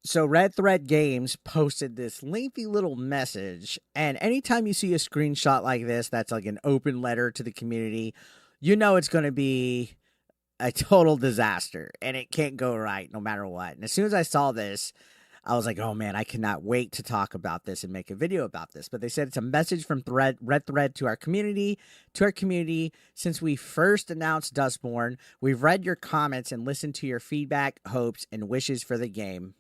So Red Thread Games posted this lengthy little message, and anytime you see a screenshot like this, that's like an open letter to the community, you know it's going to be a total disaster, and it can't go right no matter what. And as soon as I saw this, I was like, oh man, I cannot wait to talk about this and make a video about this. But they said it's a message from Red Thread to our community. To our community, since we first announced Dustborn, we've read your comments and listened to your feedback, hopes, and wishes for the game.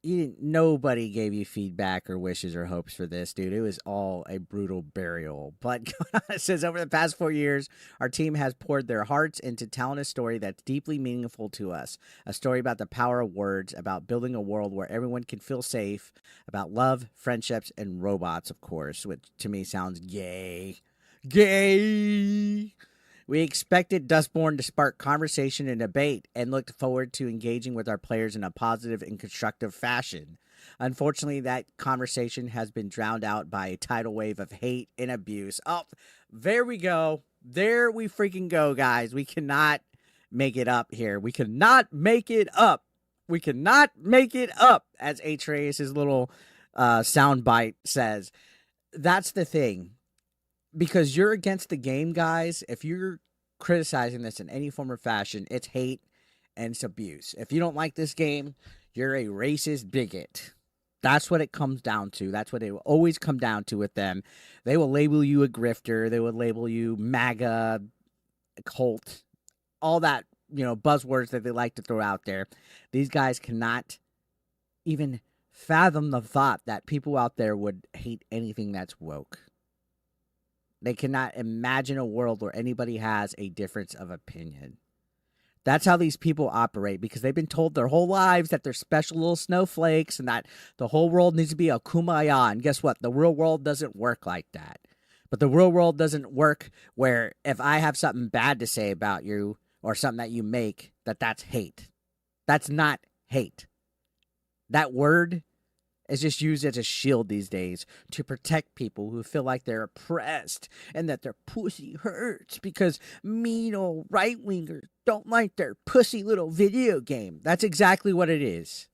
Nobody gave you feedback or wishes or hopes for this, dude. It was all a brutal burial. But it says over the past 4 years, our team has poured their hearts into telling a story that's deeply meaningful to us. A story about the power of words, about building a world where everyone can feel safe, about love, friendships, and robots, of course, which to me sounds gay. Gay. We expected Dustborn to spark conversation and debate and looked forward to engaging with our players in a positive and constructive fashion. Unfortunately, that conversation has been drowned out by a tidal wave of hate and abuse. Oh, there we go. There we freaking go, guys. We cannot make it up here. We cannot make it up. We cannot make it up, as Atreus' little soundbite says. That's the thing. Because you're against the game, guys. If you're criticizing this in any form or fashion, it's hate and it's abuse. If you don't like this game, you're a racist bigot. That's what it comes down to. That's what it will always come down to with them. They will label you a grifter. They will label you MAGA, cult, all that, buzzwords that they like to throw out there. These guys cannot even fathom the thought that people out there would hate anything that's woke. They cannot imagine a world where anybody has a difference of opinion. That's how these people operate, because they've been told their whole lives that they're special little snowflakes and that the whole world needs to be a kumbaya. And guess what? The real world doesn't work like that. But the real world doesn't work where if I have something bad to say about you or something that you make, that's hate. That's not hate. That word is just used as a shield these days to protect people who feel like they're oppressed and that their pussy hurts because mean old right-wingers don't like their pussy little video game. That's exactly what it is.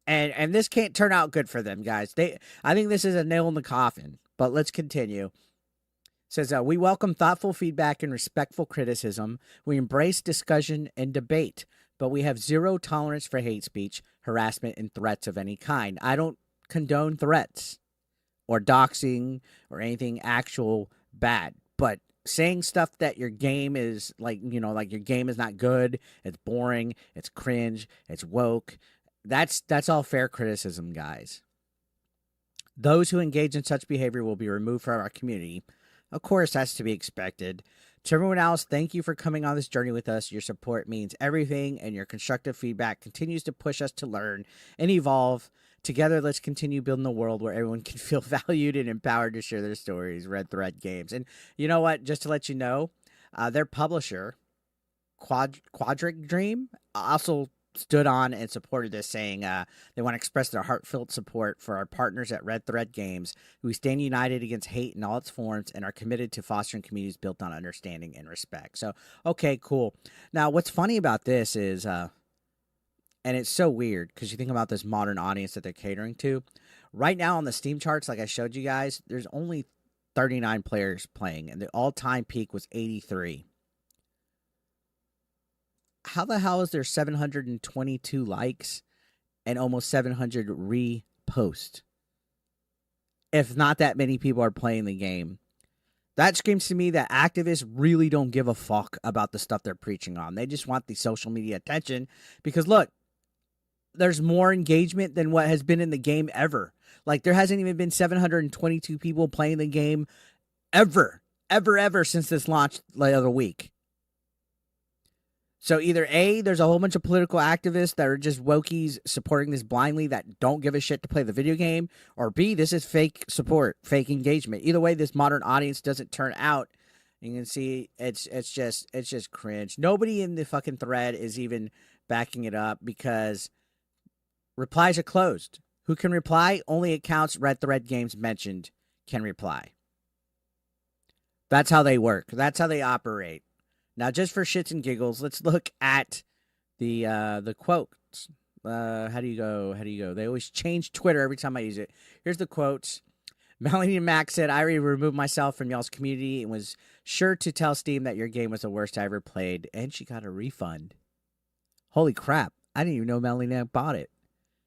And this can't turn out good for them, guys. I think this is a nail in the coffin, but let's continue. It says, we welcome thoughtful feedback and respectful criticism. We embrace discussion and debate, but we have zero tolerance for hate speech, harassment, and threats of any kind. I don't condone threats or doxing or anything actual bad, but saying stuff that your game is like your game is not good, it's boring, it's cringe, it's woke. That's all fair criticism, guys. Those who engage in such behavior will be removed from our community. Of course, that's to be expected. To everyone else, thank you for coming on this journey with us. Your support means everything, and your constructive feedback continues to push us to learn and evolve. Together, let's continue building a world where everyone can feel valued and empowered to share their stories. Red Thread Games. And you know what? Just to let you know, their publisher, Quadric Dream, also stood on and supported this, saying they want to express their heartfelt support for our partners at Red Thread Games, who stand united against hate in all its forms and are committed to fostering communities built on understanding and respect. So, okay, cool. Now, what's funny about this is, and it's so weird because you think about this modern audience that they're catering to. Right now on the Steam charts, like I showed you guys, there's only 39 players playing, and the all-time peak was 83. How the hell is there 722 likes and almost 700 reposts if not that many people are playing the game? That screams to me that activists really don't give a fuck about the stuff they're preaching on. They just want the social media attention because, look, there's more engagement than what has been in the game ever. Like, there hasn't even been 722 people playing the game ever since this launched the other week. So either A, there's a whole bunch of political activists that are just wokies supporting this blindly that don't give a shit to play the video game, or B, this is fake support, fake engagement. Either way, this modern audience doesn't turn out. You can see it's just cringe. Nobody in the fucking thread is even backing it up because replies are closed. Who can reply? Only accounts Red Thread Games mentioned can reply. That's how they work. That's how they operate. Now, just for shits and giggles, let's look at The quotes. How do you go? How do you go? They always change Twitter every time I use it. Here's the quotes. Melanie Max said, I already removed myself from y'all's community and was sure to tell Steam that your game was the worst I ever played, and she got a refund. Holy crap. I didn't even know Melanie Mac bought it.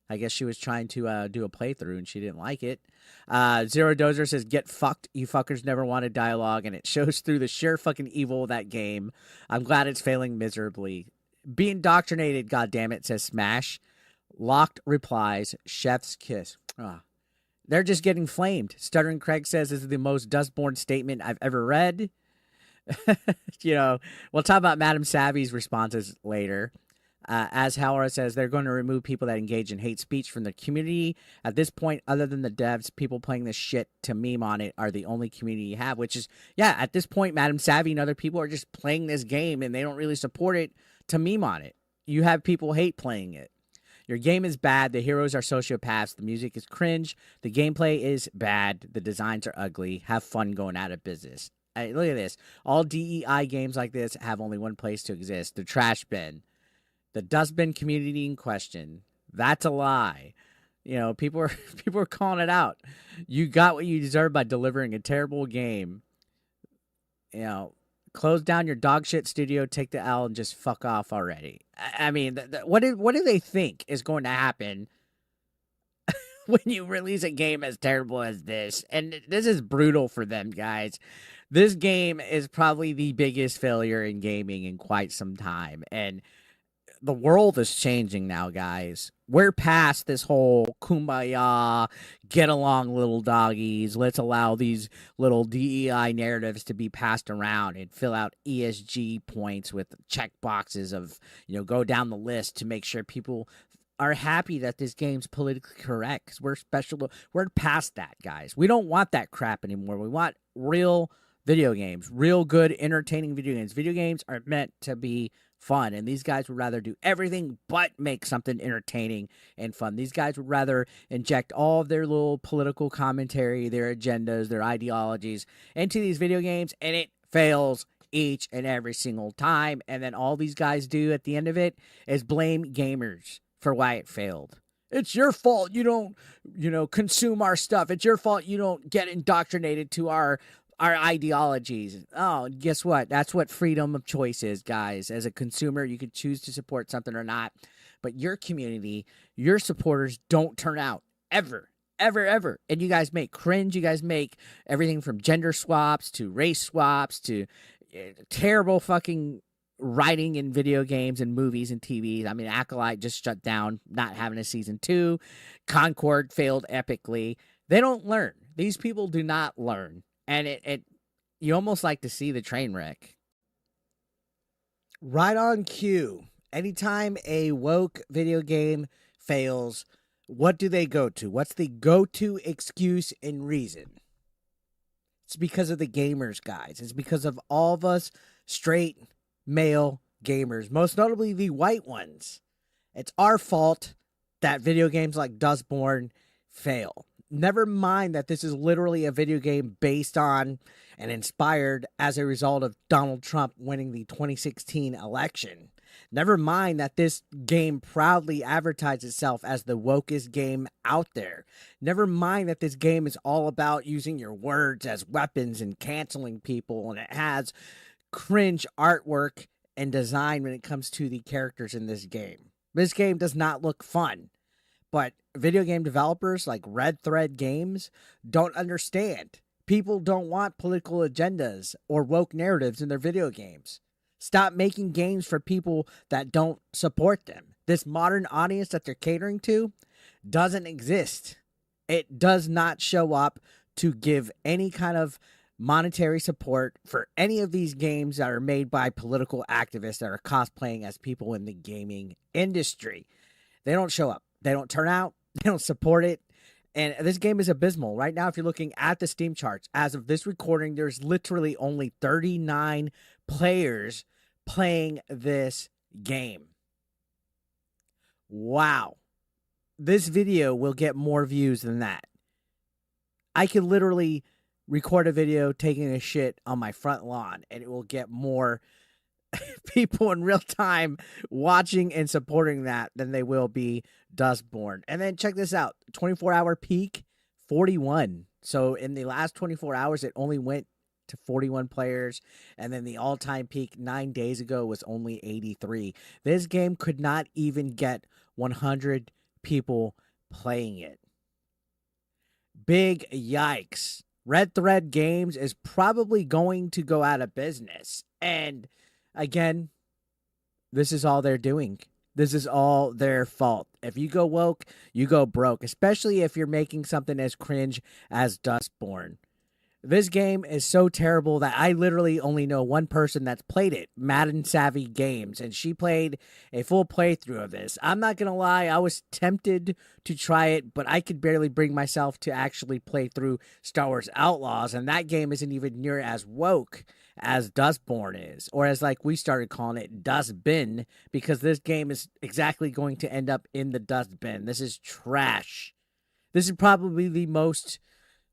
I guess she was trying to do a playthrough and she didn't like it. Zero Dozer says, get fucked. You fuckers never wanted dialogue, and it shows through the sheer fucking evil of that game. I'm glad it's failing miserably. Be indoctrinated, goddammit, says Smash. Locked replies, chef's kiss. They're just getting flamed. Stuttering Craig says, this is the most Dustborn statement I've ever read. We'll talk about Madam Savvy's responses later. As Howard says, they're going to remove people that engage in hate speech from the community. At this point, other than the devs, people playing this shit to meme on it are the only community you have, which is, at this point, Madam Savvy and other people are just playing this game and they don't really support it to meme on it. You have people hate playing it. Your game is bad. The heroes are sociopaths. The music is cringe. The gameplay is bad. The designs are ugly. Have fun going out of business. Look at this. All DEI games like this have only one place to exist. The trash bin. The dustbin community in question. That's a lie. People are calling it out. You got what you deserve by delivering a terrible game. Close down your dog shit studio, take the L, and just fuck off already. I mean, what do they think is going to happen when you release a game as terrible as this? And this is brutal for them, guys. This game is probably the biggest failure in gaming in quite some time. And the world is changing now, guys. We're past this whole kumbaya, get along, little doggies. Let's allow these little DEI narratives to be passed around and fill out ESG points with check boxes of, go down the list to make sure people are happy that this game's politically correct. 'Cause we're special. We're past that, guys. We don't want that crap anymore. We want real video games, real good, entertaining video games. Video games are meant to be fun, and these guys would rather do everything but make something entertaining and fun. These guys would rather inject all of their little political commentary, their agendas, their ideologies into these video games, and it fails each and every single time. And then all these guys do at the end of it is blame gamers for why it failed. It's your fault you don't, consume our stuff. It's your fault you don't get indoctrinated to our ideologies. Oh, guess what? That's what freedom of choice is, guys. As a consumer, you can choose to support something or not. But your community, your supporters don't turn out ever, ever, ever. And you guys make cringe. You guys make everything from gender swaps to race swaps to terrible fucking writing in video games and movies and TVs. I mean, Acolyte just shut down, not having a season 2. Concord failed epically. They don't learn. These people do not learn. And you almost like to see the train wreck. Right on cue. Anytime a woke video game fails, what do they go to? What's the go-to excuse and reason? It's because of the gamers, guys. It's because of all of us straight male gamers, most notably the white ones. It's our fault that video games like Dustborn fail. Never mind that this is literally a video game based on and inspired as a result of Donald Trump winning the 2016 election. Never mind that this game proudly advertised itself as the wokest game out there. Never mind that this game is all about using your words as weapons and canceling people, and it has cringe artwork and design when it comes to the characters in this game. This game does not look fun. But video game developers like Red Thread Games don't understand. People don't want political agendas or woke narratives in their video games. Stop making games for people that don't support them. This modern audience that they're catering to doesn't exist. It does not show up to give any kind of monetary support for any of these games that are made by political activists that are cosplaying as people in the gaming industry. They don't show up. They don't turn out. They don't support it. And this game is abysmal. Right now, if you're looking at the Steam charts, as of this recording, there's literally only 39 players playing this game. Wow. This video will get more views than that. I could literally record a video taking a shit on my front lawn, and it will get more people in real time watching and supporting that than they will be Dustborn. And then check this out, 24-hour peak, 41. So in the last 24 hours, it only went to 41 players. And then the all-time peak 9 days ago was only 83. This game could not even get 100 people playing it. Big yikes. Red Thread Games is probably going to go out of business. And again, this is all they're doing. This is all their fault. If you go woke, you go broke, especially if you're making something as cringe as Dustborn. This game is so terrible that I literally only know one person that's played it, Madden Savvy Games, and she played a full playthrough of this. I'm not going to lie, I was tempted to try it, but I could barely bring myself to actually play through Star Wars Outlaws, and that game isn't even near as woke as Dustborn is, or as like we started calling it, Dustbin, because this game is exactly going to end up in the dustbin. This is trash. This is probably the most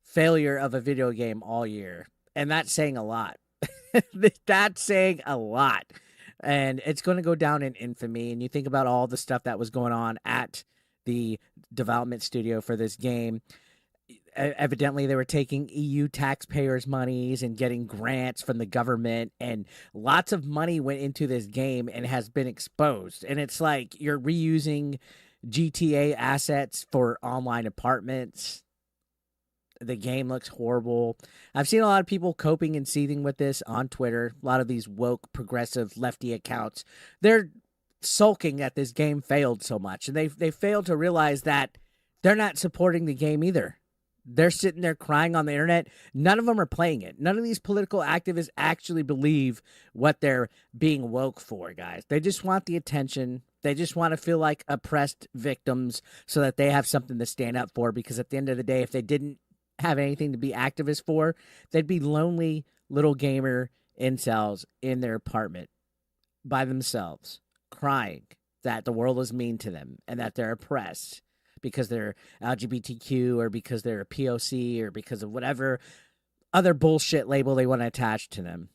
failure of a video game all year, and that's saying a lot. That's saying a lot, and it's going to go down in infamy. And you think about all the stuff that was going on at the development studio for this game. Evidently, they were taking EU taxpayers' monies and getting grants from the government, and lots of money went into this game and has been exposed. And it's like you're reusing GTA assets for online apartments. The game looks horrible. I've seen a lot of people coping and seething with this on Twitter. A lot of these woke, progressive, lefty accounts. They're sulking that this game failed so much. And they failed to realize that they're not supporting the game either. They're sitting there crying on the internet. None of them are playing it. None of these political activists actually believe what they're being woke for, guys. They just want the attention. They just want to feel like oppressed victims so that they have something to stand up for. Because at the end of the day, if they didn't have anything to be activists for, they'd be lonely little gamer incels in their apartment by themselves, crying that the world is mean to them and that they're oppressed because they're LGBTQ or because they're a POC or because of whatever other bullshit label they want to attach to them.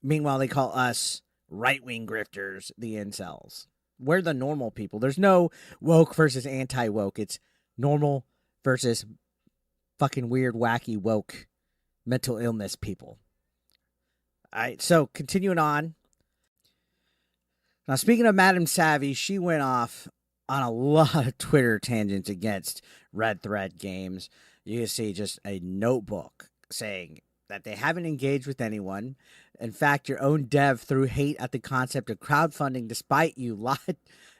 Meanwhile, they call us right-wing grifters the incels. We're the normal people. There's no woke versus anti-woke. It's normal versus fucking weird, wacky, woke, mental illness people. All right, so continuing on. Now, speaking of Madam Savvy, she went off on a lot of Twitter tangents against Red Thread Games. You can see just a notebook saying that they haven't engaged with anyone. In fact, your own dev threw hate at the concept of crowdfunding despite you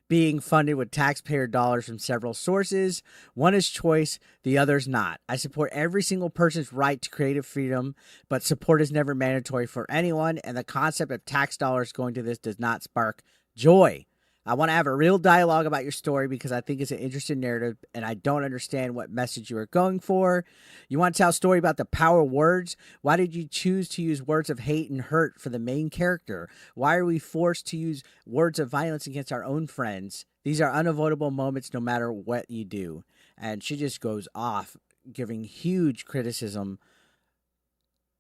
being funded with taxpayer dollars from several sources. One is choice, the other's not. I support every single person's right to creative freedom, but support is never mandatory for anyone, and the concept of tax dollars going to this does not spark joy. I want to have a real dialogue about your story because I think it's an interesting narrative and I don't understand what message you are going for. You want to tell a story about the power of words? Why did you choose to use words of hate and hurt for the main character? Why are we forced to use words of violence against our own friends? These are unavoidable moments no matter what you do. And she just goes off giving huge criticism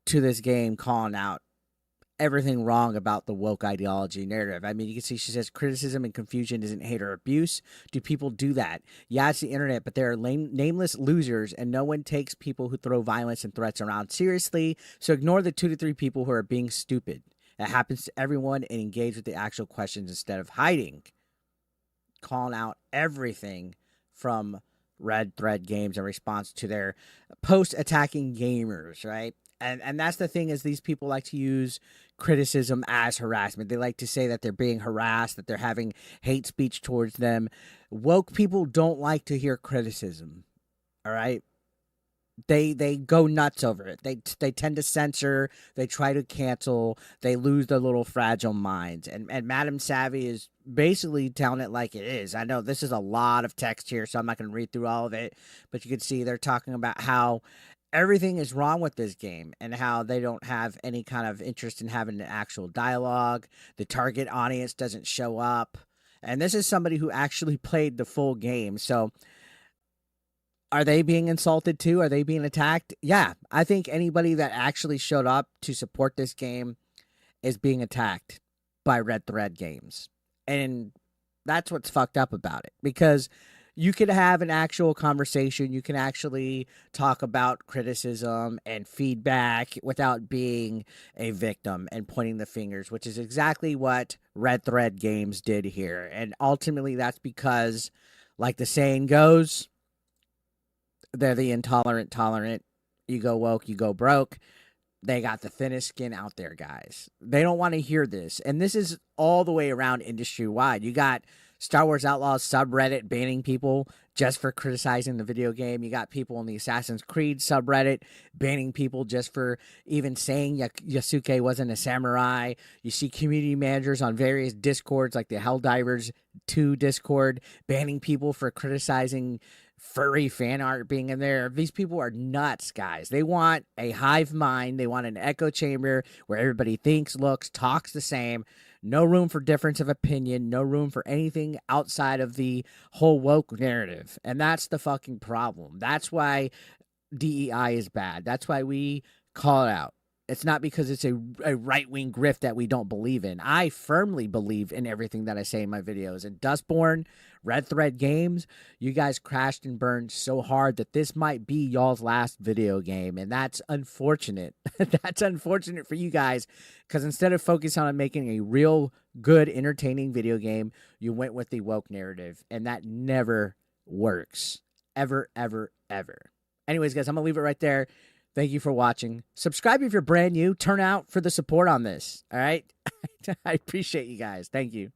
to this game, calling out everything wrong about the woke ideology narrative. I mean, you can see she says criticism and confusion isn't hate or abuse. Do people do that? Yeah, it's the internet, but there are nameless losers, and no one takes people who throw violence and threats around seriously. So ignore the 2 to 3 people who are being stupid. It happens to everyone, and engage with the actual questions instead of hiding. Calling out everything from Red Thread Games in response to their post-attacking gamers, right? And that's the thing, is these people like to use criticism as harassment. They like to say that they're being harassed, that they're having hate speech towards them. Woke people don't like to hear criticism, all right? They go nuts over it. They tend to censor. They try to cancel. They lose their little fragile minds. And Madam Savvy is basically telling it like it is. I know this is a lot of text here, so I'm not going to read through all of it. But you can see they're talking about how everything is wrong with this game and how they don't have any kind of interest in having an actual dialogue. The target audience doesn't show up. And this is somebody who actually played the full game. So are they being insulted too? Are they being attacked? Yeah, I think anybody that actually showed up to support this game is being attacked by Red Thread Games. And that's what's fucked up about it, because you could have an actual conversation. You can actually talk about criticism and feedback without being a victim and pointing the fingers, which is exactly what Red Thread Games did here. And ultimately, that's because, like the saying goes, they're the intolerant tolerant. You go woke, you go broke. They got the thinnest skin out there, guys. They don't want to hear this. And this is all the way around industry wide. You got Star Wars Outlaws subreddit banning people just for criticizing the video game. You got people in the Assassin's Creed subreddit banning people just for even saying Yasuke wasn't a samurai. You see community managers on various discords like the Helldivers 2 Discord banning people for criticizing furry fan art being in there. These people are nuts, guys. They want a hive mind. They want an echo chamber where everybody thinks, looks, talks the same. No room for difference of opinion. No room for anything outside of the whole woke narrative. And that's the fucking problem. That's why DEI is bad. That's why we call it out. It's not because it's a right-wing grift that we don't believe in. I firmly believe in everything that I say in my videos. And Dustborn, Red Thread Games, you guys crashed and burned so hard that this might be y'all's last video game. And that's unfortunate. That's unfortunate for you guys, because instead of focusing on making a real good, entertaining video game, you went with the woke narrative. And that never works. Ever, ever, ever. Anyways, guys, I'm going to leave it right there. Thank you for watching. Subscribe if you're brand new. Turn out for the support on this. All right? I appreciate you guys. Thank you.